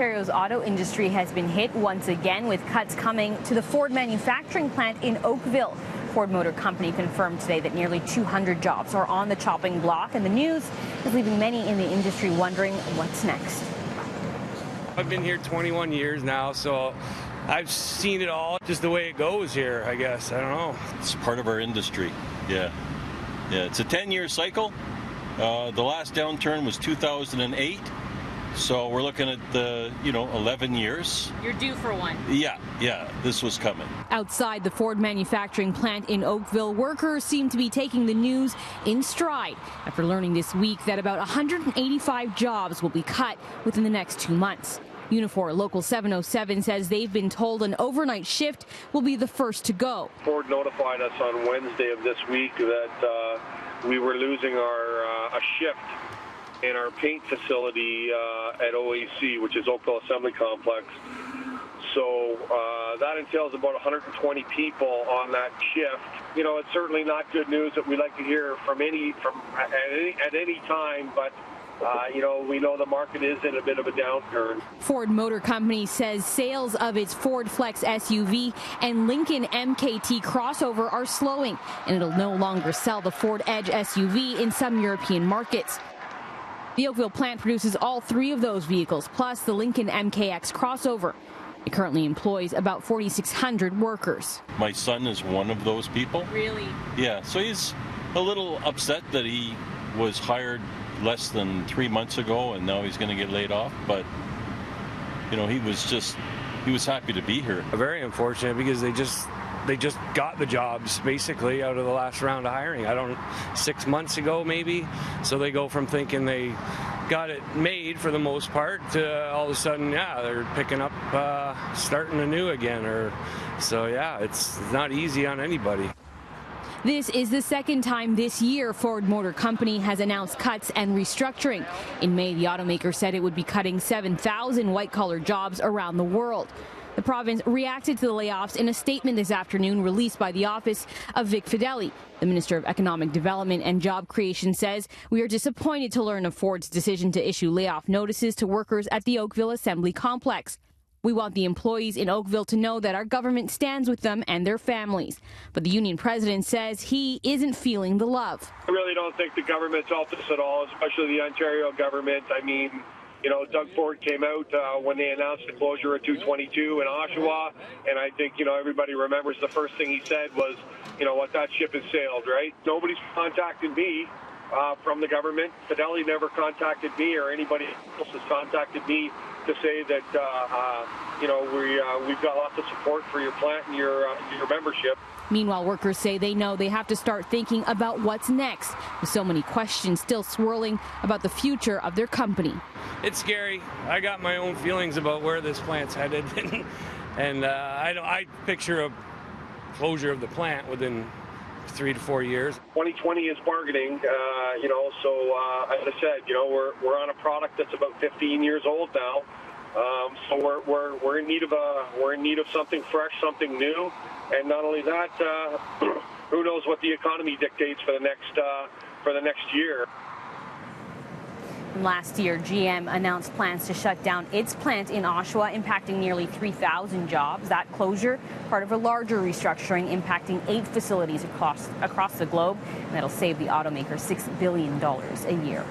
Ontario's auto industry has been hit once again, with cuts coming to the Ford manufacturing plant in Oakville. Ford Motor Company confirmed today that nearly 200 jobs are on the chopping block, and the news is leaving many in the industry wondering what's next. I've been here 21 years now, so I've seen it all, just the way it goes here, I guess. I don't know. It's part of our industry. Yeah, it's a 10-year cycle. The last downturn was 2008. So we're looking at the, 11 years. You're due for one. Yeah, this was coming. Outside the Ford manufacturing plant in Oakville, workers seem to be taking the news in stride after learning this week that about 185 jobs will be cut within the next 2 months. Unifor Local 707 says they've been told an overnight shift will be the first to go. Ford notified us on Wednesday of this week that we were losing a shift in our paint facility at OAC, which is Oakville Assembly Complex. So that entails about 120 people on that shift. It's certainly not good news that we like to hear at any time, but we know the market is in a bit of a downturn. Ford Motor Company says sales of its Ford Flex SUV and Lincoln MKT crossover are slowing, and it'll no longer sell the Ford Edge SUV in some European markets. The Oakville plant produces all three of those vehicles, plus the Lincoln MKX crossover. It currently employs about 4,600 workers. My son is one of those people. Really? Yeah, so he's a little upset that he was hired less than 3 months ago and now he's going to get laid off. But, he was happy to be here. Very unfortunate, because they just got the jobs basically out of the last round of hiring. 6 months ago maybe. So they go from thinking they got it made for the most part to all of a sudden, they're picking up, starting anew again. It's not easy on anybody. This is the second time this year Ford Motor Company has announced cuts and restructuring. In May, the automaker said it would be cutting 7,000 white-collar jobs around the world. The province reacted to the layoffs in a statement this afternoon released by the office of Vic Fideli. The Minister of Economic Development and Job Creation says, "We are disappointed to learn of Ford's decision to issue layoff notices to workers at the Oakville Assembly Complex. We want the employees in Oakville to know that our government stands with them and their families." But the union president says he isn't feeling the love. I really don't think the government's helped us at all, especially the Ontario government. Doug Ford came out when they announced the closure of 222 in Oshawa, and I think, everybody remembers the first thing he said was, that ship has sailed, right? Nobody's contacted me from the government. Fideli never contacted me, or anybody else has contacted me to say that, we've got lots of support for your plant and your membership. Meanwhile, workers say they know they have to start thinking about what's next, with so many questions still swirling about the future of their company. It's scary. I got my own feelings about where this plant's headed, and I picture a closure of the plant within 3 to 4 years. 2020 is bargaining, as I said, we're on a product that's about 15 years old now, so we're in need of something fresh, something new, and not only that, who knows what the economy dictates for the next year. Last year, GM announced plans to shut down its plant in Oshawa, impacting nearly 3,000 jobs. That closure, part of a larger restructuring impacting 8 facilities across the globe, and that'll save the automaker $6 billion a year.